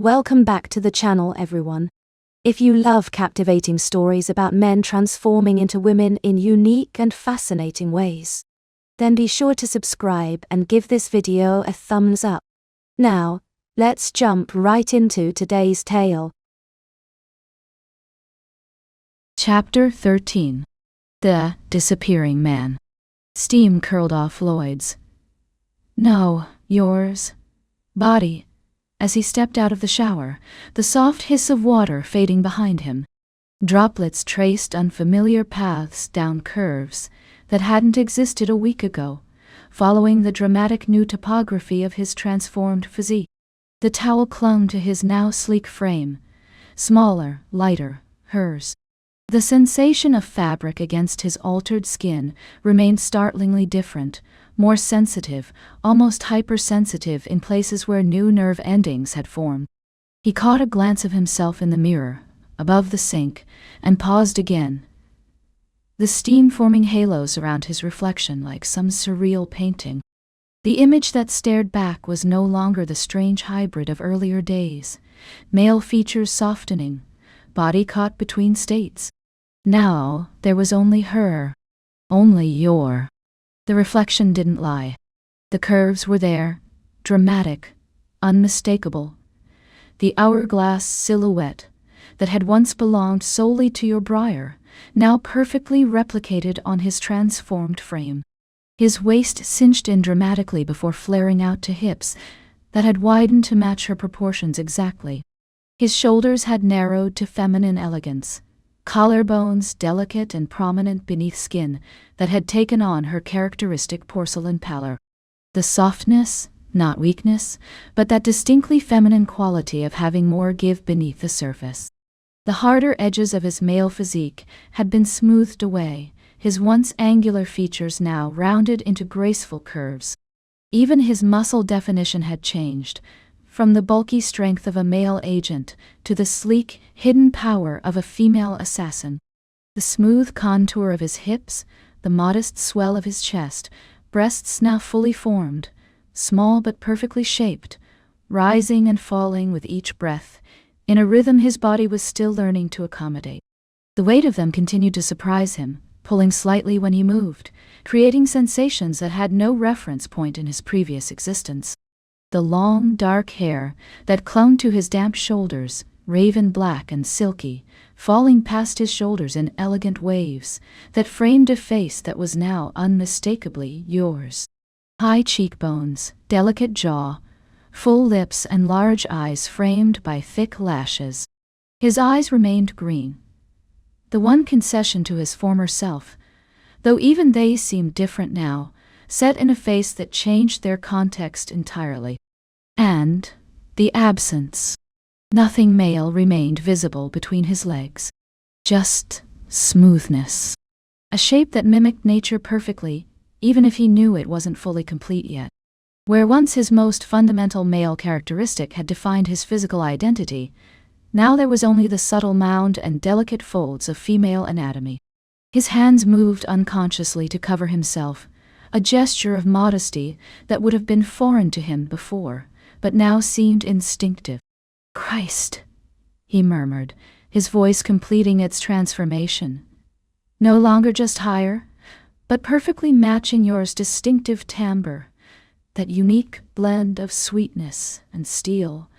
Welcome back to the channel, everyone. If you love captivating stories about men transforming into women in unique and fascinating ways, then be sure to subscribe and give this video a thumbs up. Now, let's jump right into today's tale. Chapter 13. The Disappearing Man. Steam curled off Loid's yours body as he stepped out of the shower, the soft hiss of water fading behind him. Droplets traced unfamiliar paths down curves that hadn't existed a week ago, following the dramatic new topography of his transformed physique. The towel clung to his now sleek frame, smaller, lighter, hers. The sensation of fabric against his altered skin remained startlingly different, more sensitive, almost hypersensitive in places where new nerve endings had formed. He caught a glance of himself in the mirror, above the sink, and paused again, the steam forming halos around his reflection like some surreal painting. The image that stared back was no longer the strange hybrid of earlier days, male features softening, body caught between states. Now there was only her, only Yor. The reflection didn't lie. The curves were there, dramatic, unmistakable. The hourglass silhouette that had once belonged solely to Yor Briar, now perfectly replicated on his transformed frame. His waist cinched in dramatically before flaring out to hips that had widened to match her proportions exactly. His shoulders had narrowed to feminine elegance, collarbones delicate and prominent beneath skin that had taken on her characteristic porcelain pallor. The softness, not weakness, but that distinctly feminine quality of having more give beneath the surface. The harder edges of his male physique had been smoothed away, his once angular features now rounded into graceful curves. Even his muscle definition had changed, from the bulky strength of a male agent to the sleek, hidden power of a female assassin. The smooth contour of his hips, the modest swell of his chest, breasts now fully formed, small but perfectly shaped, rising and falling with each breath, in a rhythm his body was still learning to accommodate. The weight of them continued to surprise him, pulling slightly when he moved, creating sensations that had no reference point in his previous existence. The long, dark hair that clung to his damp shoulders, raven black and silky, falling past his shoulders in elegant waves, that framed a face that was now unmistakably Yor's. High cheekbones, delicate jaw, full lips and large eyes framed by thick lashes. His eyes remained green, the one concession to his former self, though even they seemed different now, set in a face that changed their context entirely. And the absence. Nothing male remained visible between his legs. Just smoothness. A shape that mimicked nature perfectly, even if he knew it wasn't fully complete yet. Where once his most fundamental male characteristic had defined his physical identity, now there was only the subtle mound and delicate folds of female anatomy. His hands moved unconsciously to cover himself, a gesture of modesty that would have been foreign to him before, but now seemed instinctive. "Christ," he murmured, his voice completing its transformation. No longer just higher, but perfectly matching Yor's distinctive timbre, that unique blend of sweetness and steel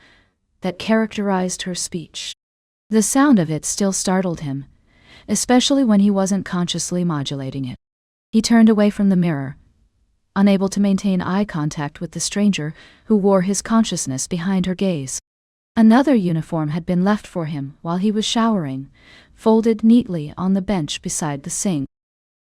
that characterized her speech. The sound of it still startled him, especially when he wasn't consciously modulating it. He turned away from the mirror, unable to maintain eye contact with the stranger who wore his consciousness behind her gaze. Another uniform had been left for him while he was showering, folded neatly on the bench beside the sink.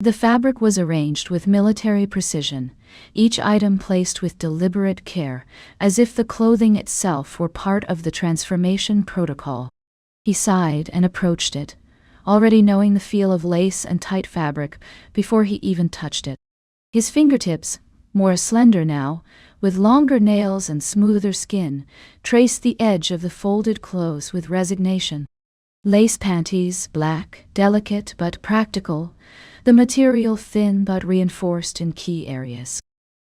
The fabric was arranged with military precision, each item placed with deliberate care, as if the clothing itself were part of the transformation protocol. He sighed and approached it, already knowing the feel of lace and tight fabric before he even touched it. His fingertips, more slender now, with longer nails and smoother skin, traced the edge of the folded clothes with resignation. Lace panties, black, delicate but practical, the material thin but reinforced in key areas.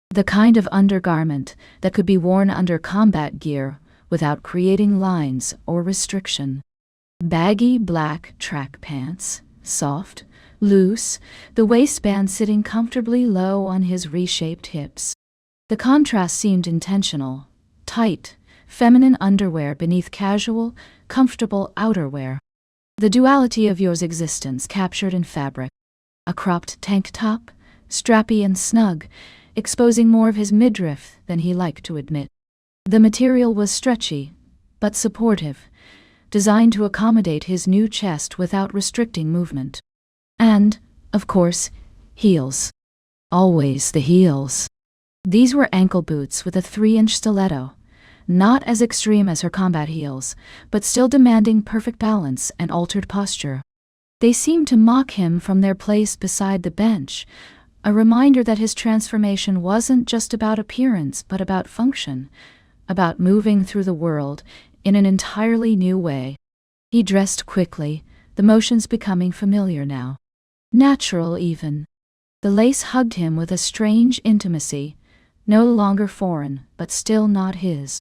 The kind of undergarment that could be worn under combat gear without creating lines or restriction. Baggy black track pants, soft, loose, the waistband sitting comfortably low on his reshaped hips. The contrast seemed intentional, tight, feminine underwear beneath casual, comfortable outerwear. The duality of Yor's existence captured in fabric. A cropped tank top, strappy and snug, exposing more of his midriff than he liked to admit. The material was stretchy, but supportive, designed to accommodate his new chest without restricting movement. And, of course, heels. Always the heels. These were ankle boots with a 3-inch stiletto, not as extreme as her combat heels, but still demanding perfect balance and altered posture. They seemed to mock him from their place beside the bench, a reminder that his transformation wasn't just about appearance but about function, about moving through the world in an entirely new way. He dressed quickly, the motions becoming familiar now. Natural even. The lace hugged him with a strange intimacy, no longer foreign, but still not his.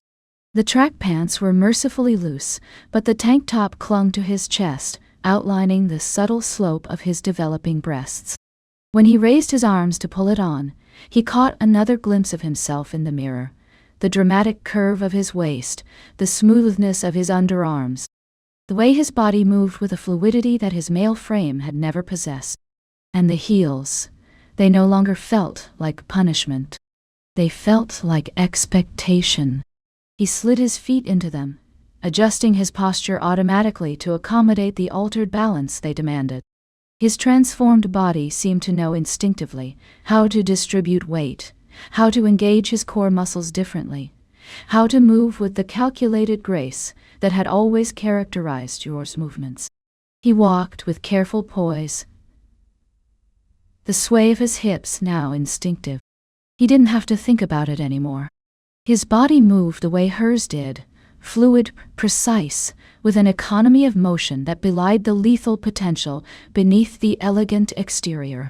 The track pants were mercifully loose, but the tank top clung to his chest, outlining the subtle slope of his developing breasts. When he raised his arms to pull it on, he caught another glimpse of himself in the mirror, the dramatic curve of his waist, the smoothness of his underarms, the way his body moved with a fluidity that his male frame had never possessed. And the heels, they no longer felt like punishment. They felt like expectation. He slid his feet into them, adjusting his posture automatically to accommodate the altered balance they demanded. His transformed body seemed to know instinctively how to distribute weight, how to engage his core muscles differently, how to move with the calculated grace that had always characterized Yor's movements. He walked with careful poise, the sway of his hips now instinctive. He didn't have to think about it anymore. His body moved the way hers did, fluid, precise, with an economy of motion that belied the lethal potential beneath the elegant exterior.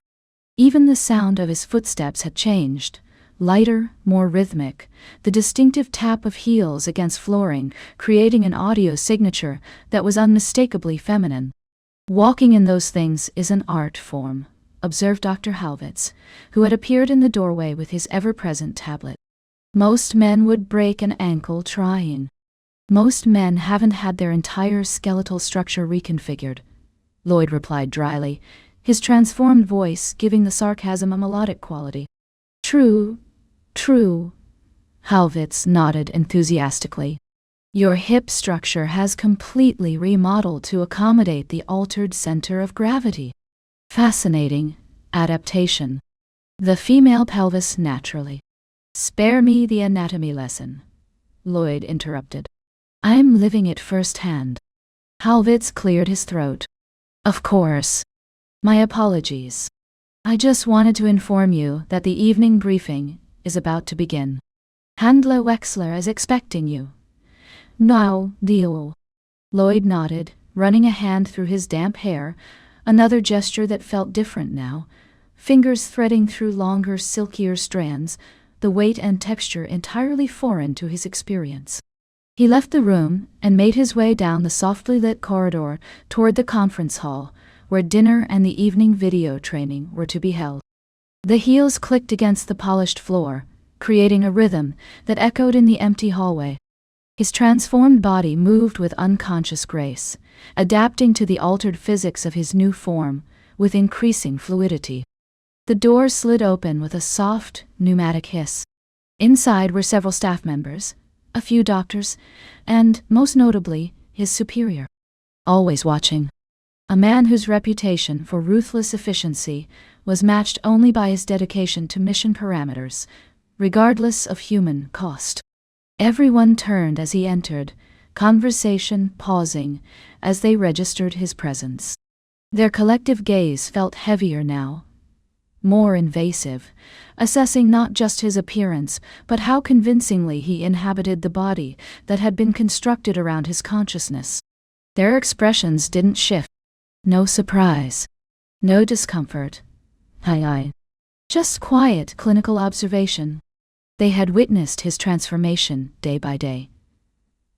Even the sound of his footsteps had changed, lighter, more rhythmic, the distinctive tap of heels against flooring creating an audio signature that was unmistakably feminine. Walking in those things is an art form, observed Dr. Halvitz, who had appeared in the doorway with his ever-present tablet. Most men would break an ankle trying. Most men haven't had their entire skeletal structure reconfigured, Loid replied dryly, his transformed voice giving the sarcasm a melodic quality. True, Halvitz nodded enthusiastically. Your hip structure has completely remodeled to accommodate the altered center of gravity. Fascinating adaptation. The female pelvis naturally. Spare me the anatomy lesson, Loid interrupted. I'm living it firsthand. Halvitz cleared his throat. Of course. My apologies. I just wanted to inform you that the evening briefing is about to begin. Handler Wexler is expecting you. Now, deal. Loid nodded, running a hand through his damp hair, another gesture that felt different now, fingers threading through longer, silkier strands, the weight and texture entirely foreign to his experience. He left the room and made his way down the softly lit corridor toward the conference hall, where dinner and the evening video training were to be held. The heels clicked against the polished floor, creating a rhythm that echoed in the empty hallway. His transformed body moved with unconscious grace, adapting to the altered physics of his new form with increasing fluidity. The door slid open with a soft, pneumatic hiss. Inside were several staff members, a few doctors, and, most notably, his superior. Always watching. A man whose reputation for ruthless efficiency was matched only by his dedication to mission parameters, regardless of human cost. Everyone turned as he entered, conversation pausing as they registered his presence. Their collective gaze felt heavier now, more invasive, assessing not just his appearance, but how convincingly he inhabited the body that had been constructed around his consciousness. Their expressions didn't shift. No surprise. No discomfort. Aye. Just quiet clinical observation. They had witnessed his transformation day by day.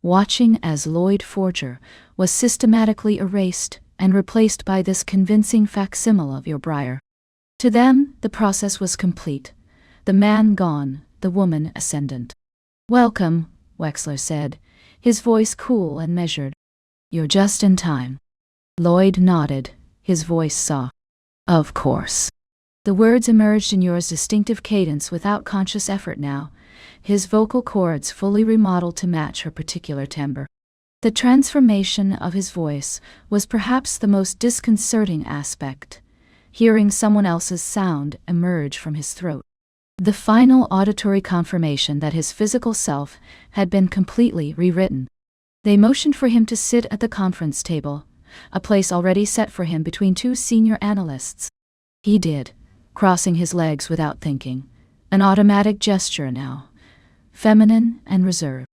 watching as Loid Forger was systematically erased and replaced by this convincing facsimile of Yor Briar. To them, the process was complete. The man gone, the woman ascendant. "Welcome," Wexler said, his voice cool and measured. "You're just in time." Loid nodded, his voice soft. "Of course." The words emerged in Yor's distinctive cadence without conscious effort now, his vocal cords fully remodeled to match her particular timbre. The transformation of his voice was perhaps the most disconcerting aspect, hearing someone else's sound emerge from his throat. The final auditory confirmation that his physical self had been completely rewritten. They motioned for him to sit at the conference table, a place already set for him between two senior analysts. He did, crossing his legs without thinking, an automatic gesture now, feminine and reserved.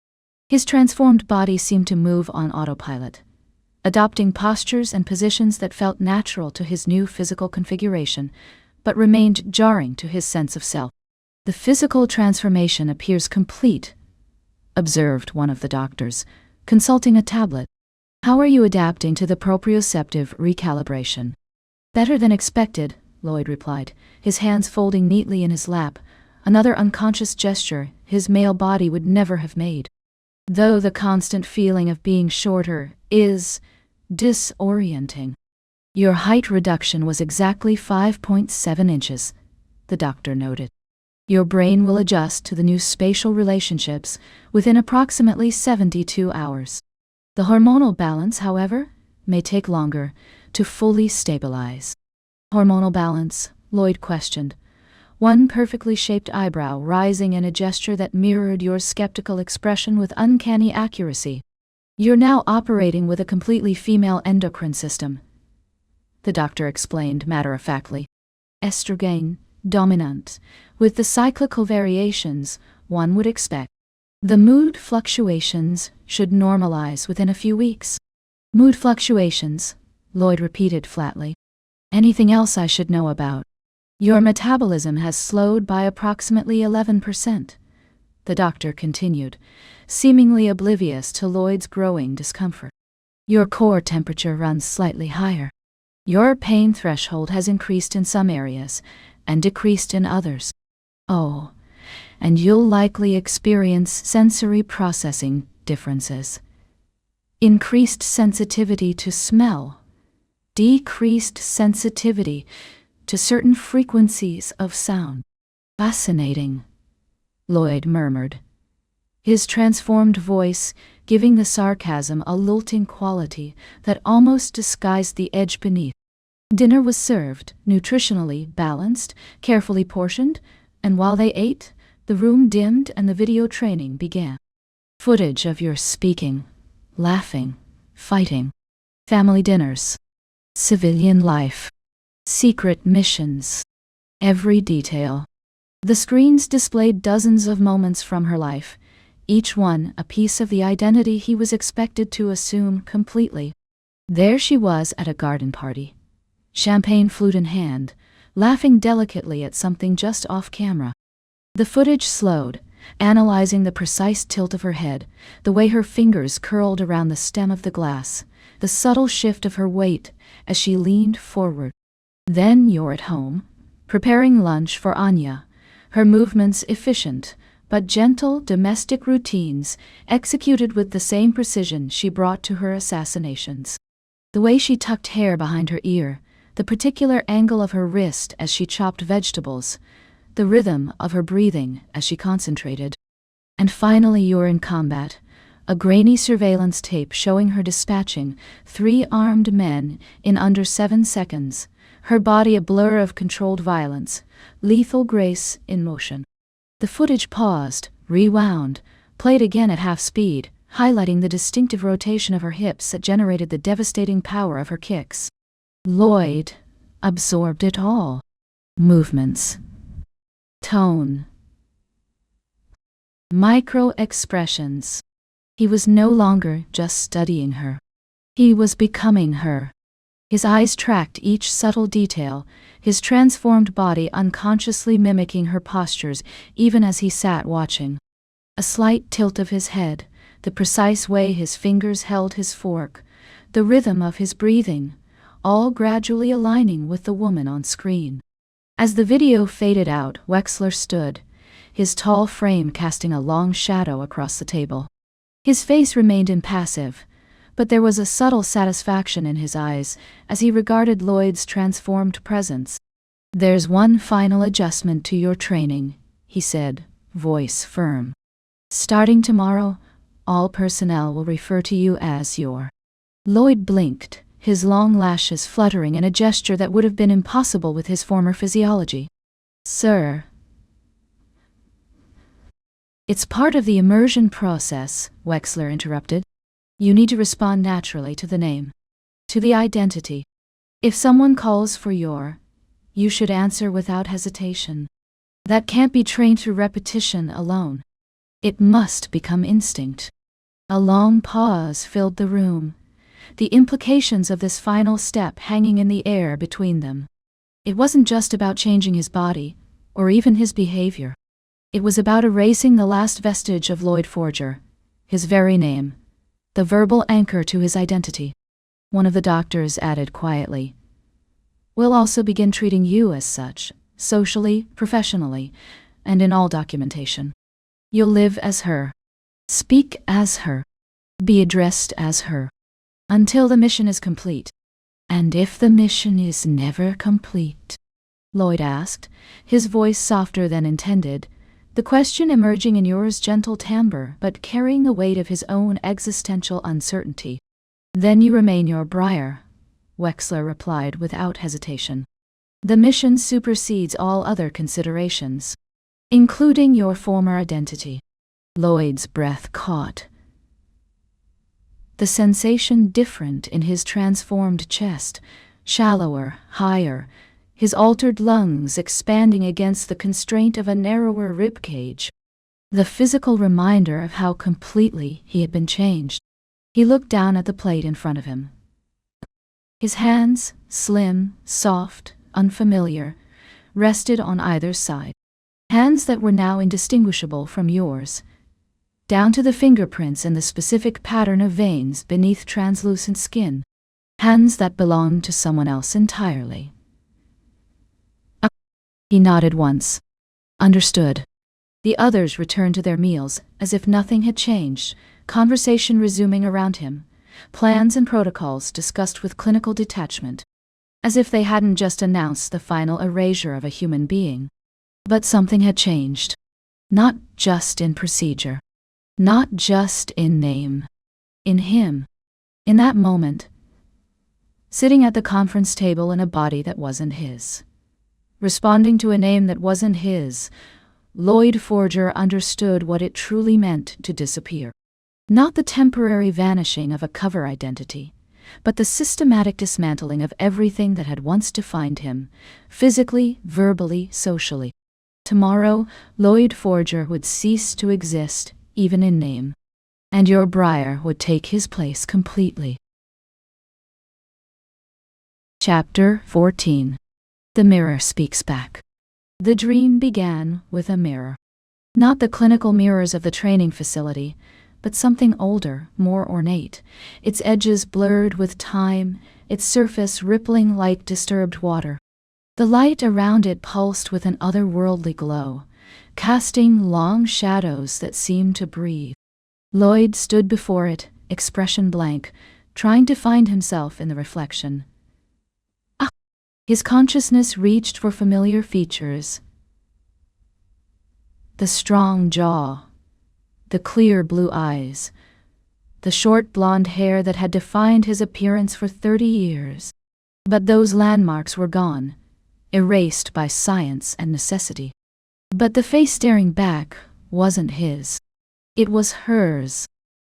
His transformed body seemed to move on autopilot, adopting postures and positions that felt natural to his new physical configuration, but remained jarring to his sense of self. "The physical transformation appears complete," observed one of the doctors, consulting a tablet. "How are you adapting to the proprioceptive recalibration?" "Better than expected," Loid replied, his hands folding neatly in his lap, another unconscious gesture his male body would never have made. "Though the constant feeling of being shorter is disorienting." "Your height reduction was exactly 5.7 inches, the doctor noted. "Your brain will adjust to the new spatial relationships within approximately 72 hours. The hormonal balance, however, may take longer to fully stabilize." "Hormonal balance?" Loid questioned, one perfectly shaped eyebrow rising in a gesture that mirrored Yor's skeptical expression with uncanny accuracy. "You're now operating with a completely female endocrine system," the doctor explained matter-of-factly. "Estrogen dominant, with the cyclical variations one would expect. The mood fluctuations should normalize within a few weeks." "Mood fluctuations," Loid repeated flatly. "Anything else I should know about?" "Your metabolism has slowed by approximately 11%, the doctor continued, seemingly oblivious to Loid's growing discomfort. "Your core temperature runs slightly higher. Your pain threshold has increased in some areas and decreased in others. Oh, and you'll likely experience sensory processing differences. Increased sensitivity to smell, decreased sensitivity to certain frequencies of sound." "Fascinating," Loid murmured, his transformed voice giving the sarcasm a lilting quality that almost disguised the edge beneath. Dinner was served, nutritionally balanced, carefully portioned, and while they ate, the room dimmed and the video training began. "Footage of your speaking, laughing, fighting, family dinners, civilian life, secret missions, every detail." The screens displayed dozens of moments from her life, each one a piece of the identity he was expected to assume completely. There she was at a garden party, champagne flute in hand, laughing delicately at something just off camera. The footage slowed, analyzing the precise tilt of her head, the way her fingers curled around the stem of the glass, the subtle shift of her weight as she leaned forward. Then you're at home, preparing lunch for Anya, her movements efficient, but gentle domestic routines executed with the same precision she brought to her assassinations. The way she tucked hair behind her ear, the particular angle of her wrist as she chopped vegetables, the rhythm of her breathing as she concentrated. And finally you're in combat, a grainy surveillance tape showing her dispatching 3 armed men in under 7 seconds, her body a blur of controlled violence, lethal grace in motion. The footage paused, rewound, played again at half speed, highlighting the distinctive rotation of her hips that generated the devastating power of her kicks. Loid absorbed it all. Movements, tone, micro-expressions. He was no longer just studying her. He was becoming her. His eyes tracked each subtle detail, his transformed body unconsciously mimicking her postures even as he sat watching. A slight tilt of his head, the precise way his fingers held his fork, the rhythm of his breathing, all gradually aligning with the woman on screen. As the video faded out, Wexler stood, his tall frame casting a long shadow across the table. His face remained impassive, but there was a subtle satisfaction in his eyes as he regarded Loid's transformed presence. "There's one final adjustment to your training," he said, voice firm. "Starting tomorrow, all personnel will refer to you as Yor." Loid blinked, his long lashes fluttering in a gesture that would have been impossible with his former physiology. "Sir." "It's part of the immersion process," Wexler interrupted. "You need to respond naturally to the name, to the identity. If someone calls for Yor, you should answer without hesitation. That can't be trained through repetition alone. It must become instinct." A long pause filled the room, the implications of this final step hanging in the air between them. It wasn't just about changing his body, or even his behavior. It was about erasing the last vestige of Loid Forger, his very name, the verbal anchor to his identity. One of the doctors added quietly, "We'll also begin treating you as such, socially, professionally, and in all documentation. You'll live as her, speak as her, be addressed as her, until the mission is complete." "And if the mission is never complete?" Loid asked, his voice softer than intended, the question emerging in Yor's gentle timbre but carrying the weight of his own existential uncertainty. "Then you remain Yor Briar," Wexler replied without hesitation. "The mission supersedes all other considerations, including your former identity." Loid's breath caught, the sensation different in his transformed chest, shallower, higher, his altered lungs expanding against the constraint of a narrower ribcage. The physical reminder of how completely he had been changed. He looked down at the plate in front of him. His hands, slim, soft, unfamiliar, rested on either side. Hands that were now indistinguishable from Yor's, down to the fingerprints and the specific pattern of veins beneath translucent skin. Hands that belonged to someone else entirely. He nodded once. Understood. The others returned to their meals, as if nothing had changed, conversation resuming around him, plans and protocols discussed with clinical detachment, as if they hadn't just announced the final erasure of a human being. But something had changed. Not just in procedure. Not just in name. In him. In that moment. Sitting at the conference table in a body that wasn't his. Responding to a name that wasn't his, Loid Forger understood what it truly meant to disappear. Not the temporary vanishing of a cover identity, but the systematic dismantling of everything that had once defined him, physically, verbally, socially. Tomorrow, Loid Forger would cease to exist, even in name, and Yor Briar would take his place completely. Chapter 14. The Mirror Speaks Back. The dream began with a mirror. Not the clinical mirrors of the training facility, but something older, more ornate, its edges blurred with time, its surface rippling like disturbed water. The light around it pulsed with an otherworldly glow, casting long shadows that seemed to breathe. Loid stood before it, expression blank, trying to find himself in the reflection. His consciousness reached for familiar features. The strong jaw, the clear blue eyes, the short blonde hair that had defined his appearance for 30 years. But those landmarks were gone, erased by science and necessity. But the face staring back wasn't his. It was hers.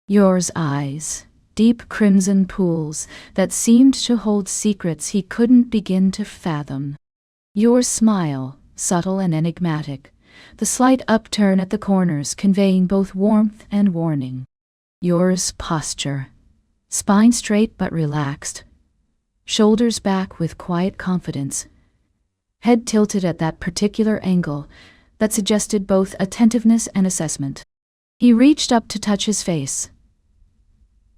Yor's eyes, deep crimson pools that seemed to hold secrets he couldn't begin to fathom. Yor's smile, subtle and enigmatic, the slight upturn at the corners conveying both warmth and warning. Yor's posture, spine straight but relaxed, shoulders back with quiet confidence, head tilted at that particular angle that suggested both attentiveness and assessment. He reached up to touch his face,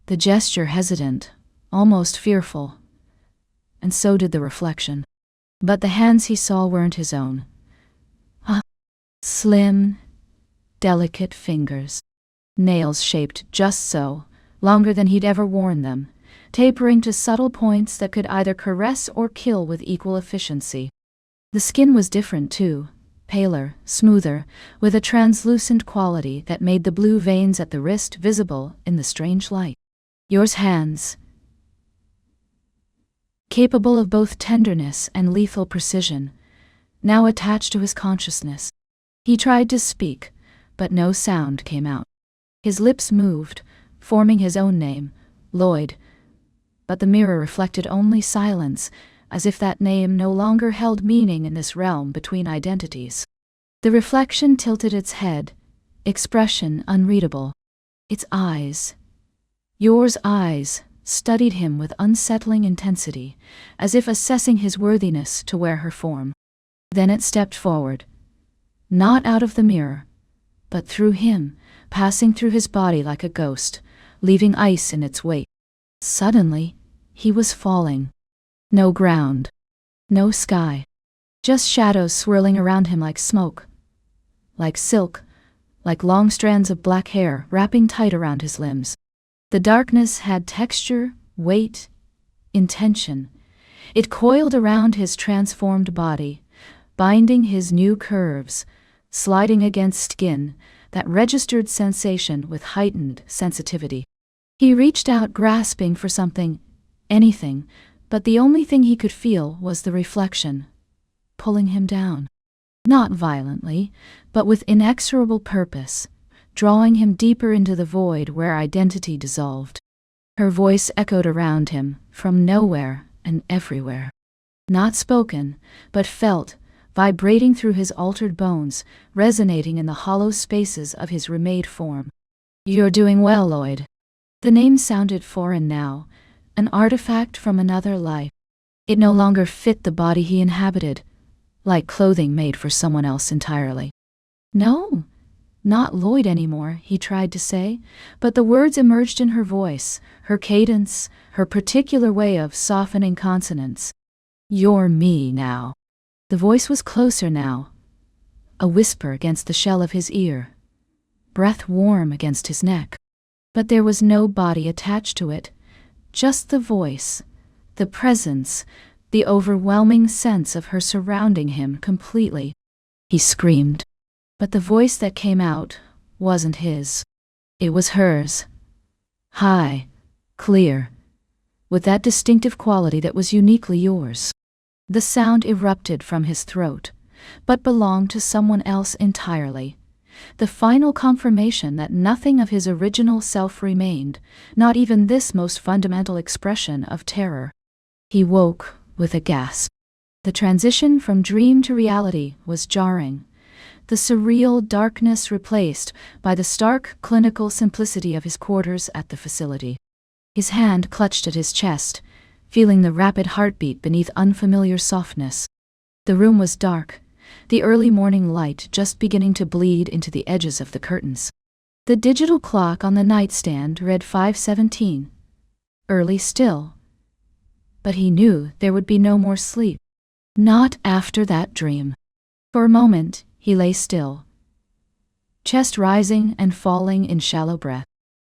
the gesture hesitant, almost fearful, and so did the reflection. But the hands he saw weren't his own. Slim, delicate fingers. Nails shaped just so, longer than he'd ever worn them, tapering to subtle points that could either caress or kill with equal efficiency. The skin was different too, paler, smoother, with a translucent quality that made the blue veins at the wrist visible in the strange light. Yor's hands, capable of both tenderness and lethal precision, now attached to his consciousness. He tried to speak, but no sound came out. His lips moved, forming his own name, Loid, but the mirror reflected only silence, as if that name no longer held meaning in this realm between identities. The reflection tilted its head, expression unreadable. Its eyes, Yor's eyes, studied him with unsettling intensity, as if assessing his worthiness to wear her form. Then it stepped forward, not out of the mirror, but through him, passing through his body like a ghost, leaving ice in its wake. Suddenly, he was falling. No ground, no sky, just shadows swirling around him like smoke, like silk, like long strands of black hair wrapping tight around his limbs. The darkness had texture, weight, intention. It coiled around his transformed body, binding his new curves, sliding against skin that registered sensation with heightened sensitivity. He reached out, grasping for something, anything, but the only thing he could feel was the reflection, pulling him down. Not violently, but with inexorable purpose, drawing him deeper into the void where identity dissolved. Her voice echoed around him, from nowhere and everywhere. Not spoken, but felt, vibrating through his altered bones, resonating in the hollow spaces of his remade form. "You're doing well, Loid." The name sounded foreign now, an artifact from another life. It no longer fit the body he inhabited, like clothing made for someone else entirely. "No, not Loid anymore," he tried to say, but the words emerged in her voice, her cadence, her particular way of softening consonants. "You're me now." The voice was closer now, a whisper against the shell of his ear, breath warm against his neck. But there was no body attached to it, just the voice, the presence, the overwhelming sense of her surrounding him completely. He screamed, but the voice that came out wasn't his. It was hers. High, clear, with that distinctive quality that was uniquely yours. The sound erupted from his throat, but belonged to someone else entirely. The final confirmation that nothing of his original self remained, not even this most fundamental expression of terror. He woke with a gasp. The transition from dream to reality was jarring, the surreal darkness replaced by the stark clinical simplicity of his quarters at the facility. His hand clutched at his chest, feeling the rapid heartbeat beneath unfamiliar softness. The room was dark, the early morning light just beginning to bleed into the edges of the curtains. The digital clock on the nightstand read 5:17. Early still. But he knew there would be no more sleep. Not after that dream. For a moment, he lay still, chest rising and falling in shallow breath.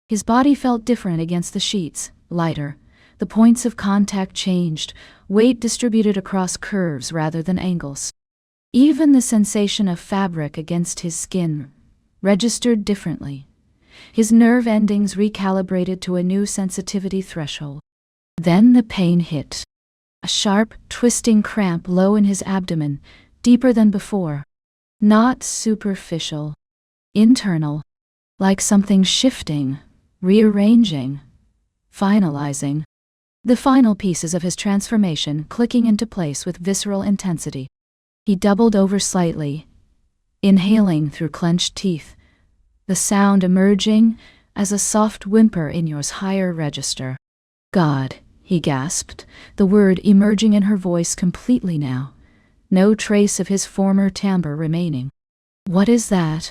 His body felt different against the sheets, lighter. The points of contact changed, weight distributed across curves rather than angles. Even the sensation of fabric against his skin registered differently. His nerve endings recalibrated to a new sensitivity threshold. Then the pain hit. A sharp, twisting cramp low in his abdomen, deeper than before. Not superficial. Internal. Like something shifting, rearranging, finalizing. The final pieces of his transformation clicking into place with visceral intensity. He doubled over slightly, inhaling through clenched teeth, the sound emerging as a soft whimper in Yor's higher register. "God," he gasped, the word emerging in her voice completely now, no trace of his former timbre remaining. "What is that?"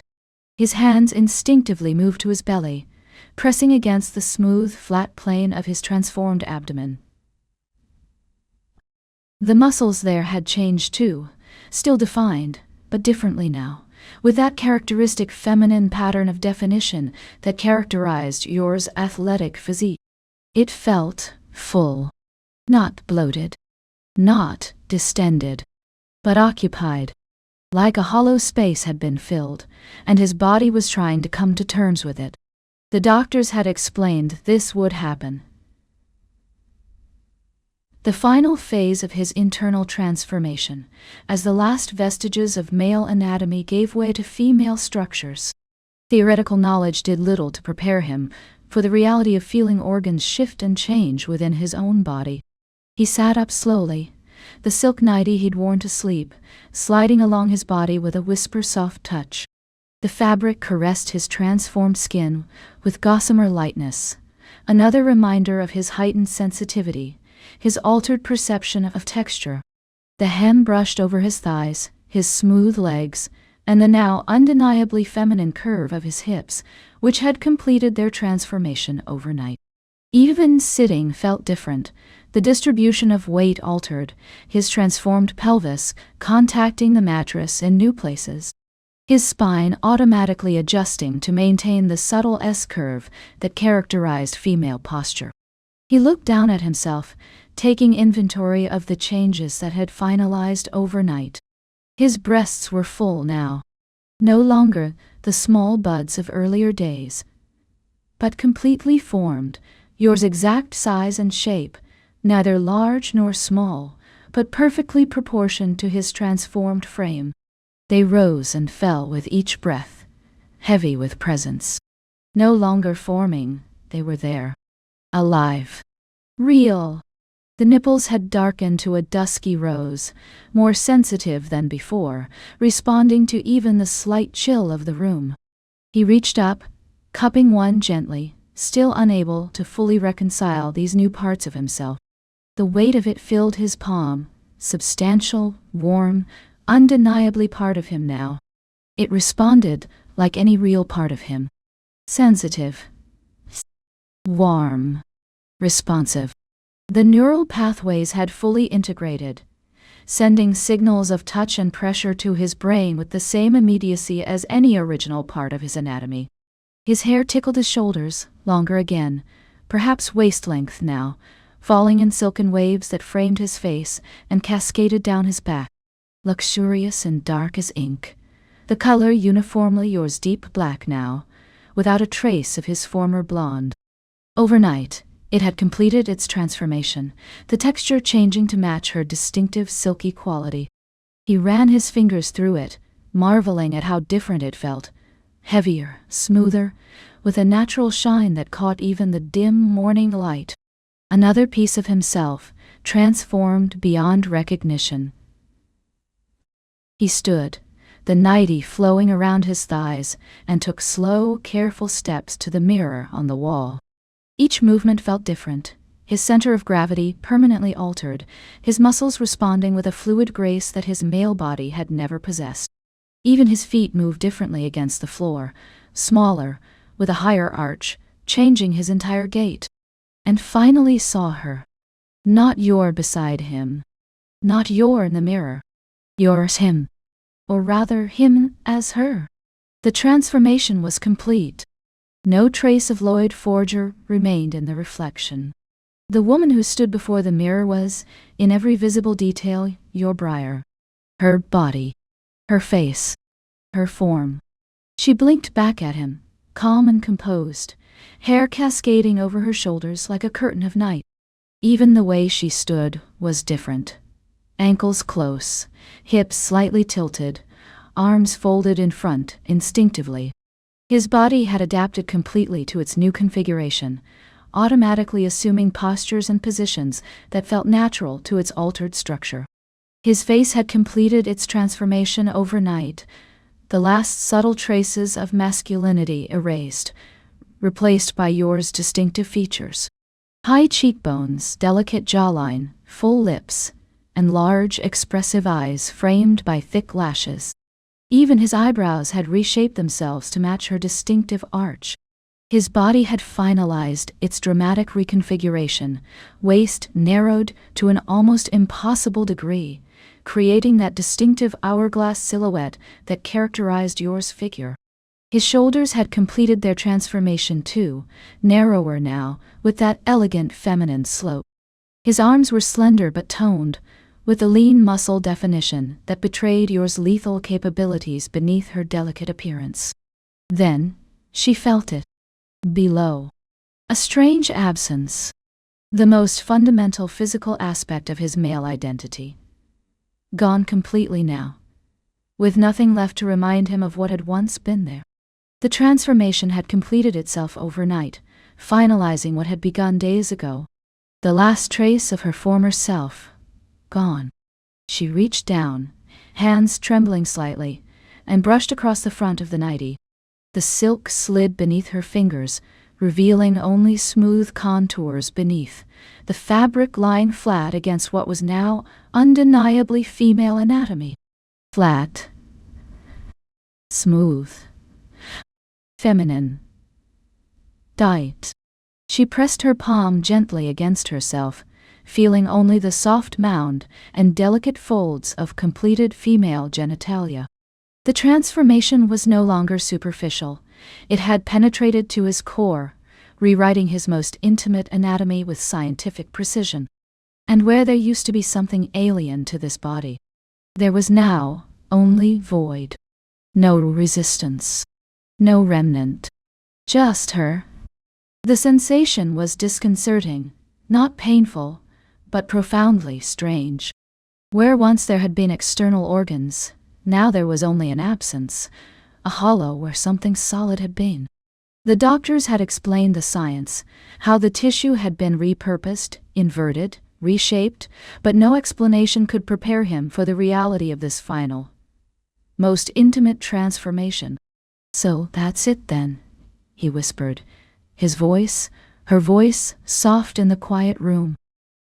His hands instinctively moved to his belly, pressing against the smooth, flat plane of his transformed abdomen. The muscles there had changed too, still defined, but differently now, with that characteristic feminine pattern of definition that characterized Yor's athletic physique. It felt full, not bloated, not distended, but occupied, like a hollow space had been filled, and his body was trying to come to terms with it. The doctors had explained this would happen. The final phase of his internal transformation, as the last vestiges of male anatomy gave way to female structures. Theoretical knowledge did little to prepare him for the reality of feeling organs shift and change within his own body. He sat up slowly, the silk nightie he'd worn to sleep, sliding along his body with a whisper-soft touch. The fabric caressed his transformed skin with gossamer lightness, another reminder of his heightened sensitivity, his altered perception of texture. The hem brushed over his thighs, his smooth legs, and the now undeniably feminine curve of his hips, which had completed their transformation overnight. Even sitting felt different, the distribution of weight altered, his transformed pelvis contacting the mattress in new places, his spine automatically adjusting to maintain the subtle S-curve that characterized female posture. He looked down at himself, taking inventory of the changes that had finalized overnight. His breasts were full now, no longer the small buds of earlier days, but completely formed, Yor's exact size and shape, neither large nor small, but perfectly proportioned to his transformed frame. They rose and fell with each breath, heavy with presence. No longer forming, they were there. Alive. Real. The nipples had darkened to a dusky rose, more sensitive than before, responding to even the slight chill of the room. He reached up, cupping one gently, still unable to fully reconcile these new parts of himself. The weight of it filled his palm, substantial, warm, undeniably part of him now. It responded like any real part of him. Sensitive. Warm. Responsive. The neural pathways had fully integrated, sending signals of touch and pressure to his brain with the same immediacy as any original part of his anatomy. His hair tickled his shoulders, longer again, perhaps waist-length now, falling in silken waves that framed his face and cascaded down his back. Luxurious and dark as ink, the color uniformly Yor's deep black now, without a trace of his former blonde. Overnight, it had completed its transformation, the texture changing to match her distinctive silky quality. He ran his fingers through it, marveling at how different it felt. Heavier, smoother, with a natural shine that caught even the dim morning light. Another piece of himself, transformed beyond recognition. He stood, the nightie flowing around his thighs, and took slow, careful steps to the mirror on the wall. Each movement felt different, his center of gravity permanently altered, his muscles responding with a fluid grace that his male body had never possessed. Even his feet moved differently against the floor, smaller, with a higher arch, changing his entire gait. And finally saw her. Not Yor beside him. Not Yor in the mirror. Yor's him. Or rather, him as her. The transformation was complete. No trace of Loid Forger remained in the reflection. The woman who stood before the mirror was, in every visible detail, Yor Briar. Her body. Her face. Her form. She blinked back at him, calm and composed, hair cascading over her shoulders like a curtain of night. Even the way she stood was different. Ankles close, hips slightly tilted, arms folded in front instinctively. His body had adapted completely to its new configuration, automatically assuming postures and positions that felt natural to its altered structure. His face had completed its transformation overnight, the last subtle traces of masculinity erased, replaced by Yor's distinctive features. High cheekbones, delicate jawline, full lips, and large, expressive eyes framed by thick lashes. Even his eyebrows had reshaped themselves to match her distinctive arch. His body had finalized its dramatic reconfiguration, waist narrowed to an almost impossible degree, creating that distinctive hourglass silhouette that characterized Yor's figure. His shoulders had completed their transformation too, narrower now, with that elegant feminine slope. His arms were slender but toned, with a lean muscle definition that betrayed Yor's lethal capabilities beneath her delicate appearance. Then, she felt it. Below. A strange absence. The most fundamental physical aspect of his male identity. Gone completely now. With nothing left to remind him of what had once been there. The transformation had completed itself overnight, finalizing what had begun days ago. The last trace of her former self. Gone. She reached down, hands trembling slightly, and brushed across the front of the nightie. The silk slid beneath her fingers, revealing only smooth contours beneath, the fabric lying flat against what was now undeniably female anatomy. Flat. Smooth. Feminine. Tight. She pressed her palm gently against herself, feeling only the soft mound and delicate folds of completed female genitalia. The transformation was no longer superficial. It had penetrated to his core, rewriting his most intimate anatomy with scientific precision. And where there used to be something alien to this body, there was now only void. No resistance. No remnant. Just her. The sensation was disconcerting, not painful, but profoundly strange. Where once there had been external organs, now there was only an absence, a hollow where something solid had been. The doctors had explained the science, how the tissue had been repurposed, inverted, reshaped, but no explanation could prepare him for the reality of this final, most intimate transformation. "So that's it then," he whispered, her voice soft in the quiet room.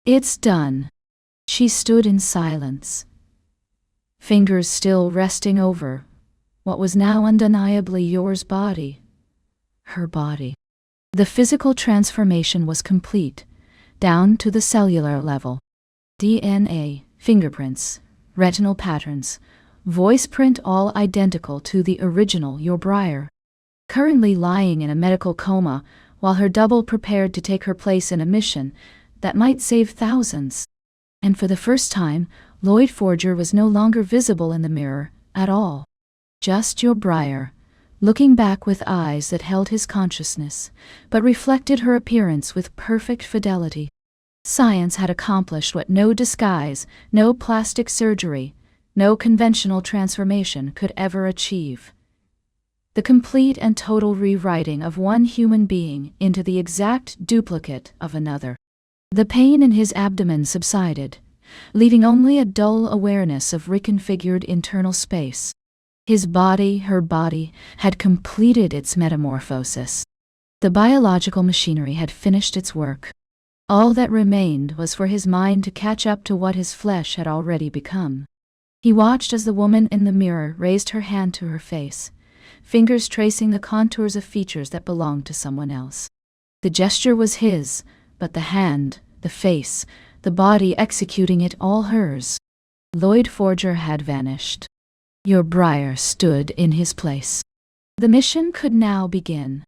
"It's done." She stood in silence, fingers still resting over what was now undeniably Yor's body, her body. The physical transformation was complete, down to the cellular level. DNA, fingerprints, retinal patterns, voice print all identical to the original Yor Briar. Currently lying in a medical coma while her double prepared to take her place in a mission that might save thousands. And for the first time, Loid Forger was no longer visible in the mirror at all. Just Yor Briar, looking back with eyes that held his consciousness, but reflected her appearance with perfect fidelity. Science had accomplished what no disguise, no plastic surgery, no conventional transformation could ever achieve. The complete and total rewriting of one human being into the exact duplicate of another. The pain in his abdomen subsided, leaving only a dull awareness of reconfigured internal space. His body, her body, had completed its metamorphosis. The biological machinery had finished its work. All that remained was for his mind to catch up to what his flesh had already become. He watched as the woman in the mirror raised her hand to her face, fingers tracing the contours of features that belonged to someone else. The gesture was his, but the hand, the face, the body executing it all hers. Loid Forger had vanished. Yor Briar stood in his place. The mission could now begin.